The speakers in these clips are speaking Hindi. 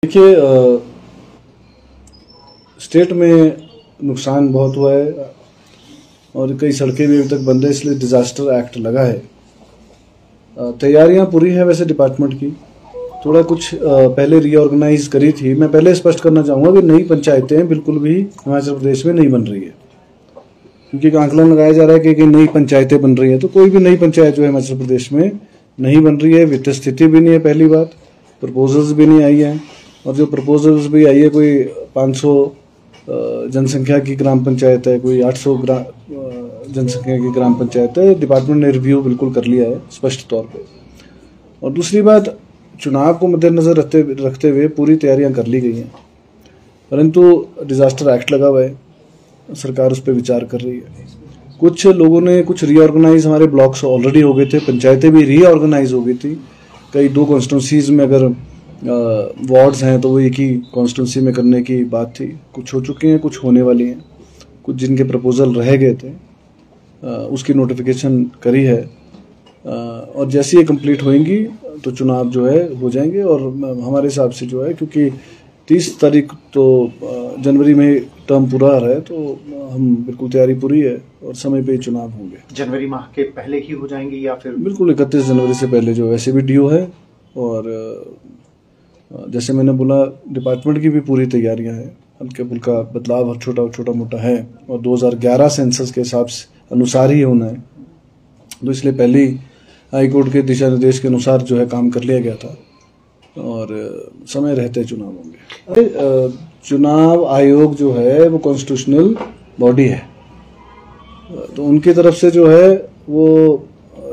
देखिए, स्टेट में नुकसान बहुत हुआ है और कई सड़कें भी अभी तक बंद है, इसलिए डिजास्टर एक्ट लगा है। तैयारियां पूरी है वैसे डिपार्टमेंट की, थोड़ा कुछ पहले रीऑर्गेनाइज करी थी। मैं पहले स्पष्ट करना चाहूँगा कि नई पंचायतें बिल्कुल भी हिमाचल प्रदेश में नहीं बन रही है, क्योंकि आंकलन लगाया जा रहा है कि नई पंचायतें बन रही है। तो कोई भी नई पंचायत जो है हिमाचल प्रदेश में नहीं बन रही है। वित्तीय स्थिति भी नहीं है, पहली बात। प्रपोजल्स भी नहीं आई है, और जो प्रपोजल्स भी आई है कोई 500 जनसंख्या की ग्राम पंचायत है, कोई 800 जनसंख्या की ग्राम पंचायत है। डिपार्टमेंट ने रिव्यू बिल्कुल कर लिया है स्पष्ट तौर पे। और दूसरी बात, चुनाव को मद्देनजर रखते हुए पूरी तैयारियां कर ली गई हैं, परंतु डिजास्टर एक्ट लगा हुआ है, सरकार उस पर विचार कर रही है। कुछ लोगों ने कुछ रीऑर्गेनाइज, हमारे ब्लॉक्स ऑलरेडी हो गए थे, पंचायतें भी रीऑर्गेनाइज हो गई थी। कई 2 कॉन्स्टिट्यूंसीज में अगर वार्ड्स हैं तो वो एक ही कॉन्स्टिट्यूंसी में करने की बात थी। कुछ हो चुके हैं, कुछ होने वाली हैं। कुछ जिनके प्रपोजल रह गए थे उसकी नोटिफिकेशन करी है, और जैसे ये कंप्लीट होंगी तो चुनाव जो है हो जाएंगे। और हमारे हिसाब से जो है, क्योंकि 30 तारीख तो जनवरी में टर्म पूरा आ रहा है, तो हम बिल्कुल तैयारी पूरी है और समय पे चुनाव होंगे। जनवरी माह के पहले ही हो जाएंगे या फिर? बिल्कुल 31 जनवरी से पहले जो वैसे भी ड्यू है। और जैसे मैंने बोला, डिपार्टमेंट की भी पूरी तैयारियां हैं। हल्का फुल्का बदलाव छोटा मोटा है, और 2011 सेंसस के हिसाब से अनुसार ही होना है, तो इसलिए पहले ही हाईकोर्ट के दिशा निर्देश के अनुसार जो है काम कर लिया गया था, और समय रहते चुनाव होंगे। चुनाव आयोग जो है वो कॉन्स्टिट्यूशनल बॉडी है, तो उनकी तरफ से जो है वो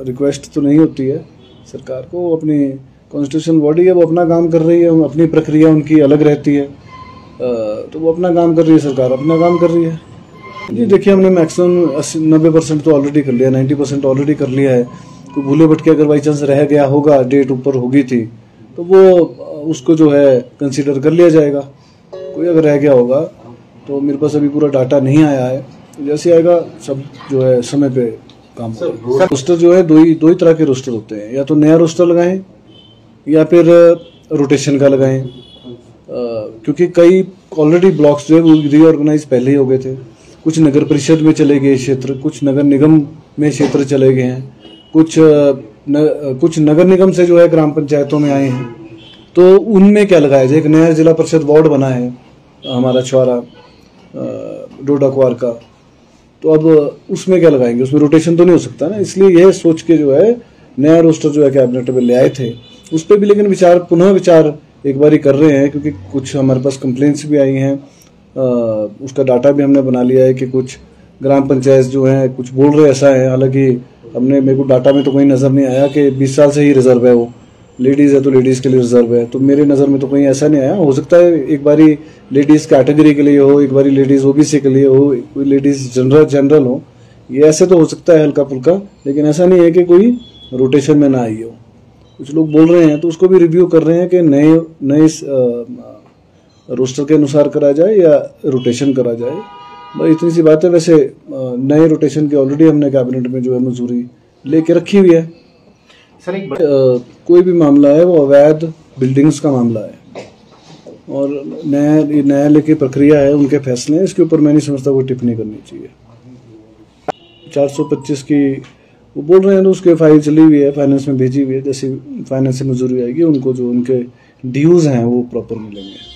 रिक्वेस्ट तो नहीं होती है सरकार को। अपनी कॉन्स्टिट्यूशनल बॉडी है, वो अपना काम कर रही है, अपनी प्रक्रिया उनकी अलग रहती है। तो वो अपना काम कर रही है, सरकार अपना काम कर रही है। जी देखिए, हमने मैक्सिमम 90% तो ऑलरेडी कर लिया, 90% ऑलरेडी कर लिया है। तो भूले भटके अगर बाई चांस रह गया होगा, डेट ऊपर होगी थी, तो वो उसको जो है कंसीडर कर लिया जाएगा। कोई अगर रह गया होगा तो मेरे पास अभी पूरा डाटा नहीं आया है, तो जैसे आएगा सब जो है समय पे काम होगा। रोस्टर जो है दो ही तरह के रोस्टर होते हैं, या तो नया रोस्टर लगाएं या फिर रोटेशन का लगाएं, क्योंकि कई ऑलरेडी ब्लॉक्स जो है वो रीऑर्गेनाइज पहले ही हो गए थे। कुछ नगर परिषद में चले गए क्षेत्र, कुछ नगर निगम में क्षेत्र चले गए हैं, कुछ नगर निगम से जो है ग्राम पंचायतों में आए हैं। तो उनमें क्या लगाया जाए? एक नया जिला परिषद वार्ड बना है हमारा छुआरा डोडा कुआर का, तो अब उसमें क्या लगाएंगे? उसमें रोटेशन तो नहीं हो सकता ना। इसलिए यह सोच के जो है नया रोस्टर जो है कैबिनेट में ले आए थे, उस पर भी लेकिन पुनः विचार एक बार ही कर रहे हैं, क्योंकि कुछ हमारे पास कंप्लेंट्स भी आई हैं। उसका डाटा भी हमने बना लिया है कि कुछ ग्राम पंचायत जो हैं कुछ बोल रहे ऐसा है, हालांकि मेरे को डाटा में तो कोई नज़र नहीं आया कि 20 साल से ही रिजर्व है। वो लेडीज़ है तो लेडीज़ के लिए रिजर्व है, तो मेरे नज़र में तो कहीं ऐसा नहीं आया। हो सकता है एक बारी लेडीज़ कैटेगरी के लिए हो, एक बारी लेडीज़ ओबीसी के लिए हो, कोई लेडीज़ जनरल हो, ये ऐसे तो हो सकता है हल्का फुल्का, लेकिन ऐसा नहीं है कि कोई रोटेशन में ना आई हो। कुछ लोग बोल रहे हैं, तो उसको भी रिव्यू कर रहे हैं कि नए रोस्टर के अनुसार करा जाए या रोटेशन करा जाए। भाई इतनी सी बात है। वैसे नए रोटेशन की ऑलरेडी हमने कैबिनेट में जो है मंजूरी लेके रखी हुई है। सर कोई भी मामला है वो अवैध बिल्डिंग्स का मामला है, और न्यायालय की प्रक्रिया है, उनके फैसले हैं, इसके ऊपर मैं नहीं समझता कोई टिप्पणी करनी चाहिए। 425 की वो बोल रहे हैं, तो उसके फाइल चली हुई है, फाइनेंस में भेजी हुई है। जैसे फाइनेंस से मंजूरी आएगी, उनको जो उनके ड्यूज हैं वो प्रॉपर मिलेंगे।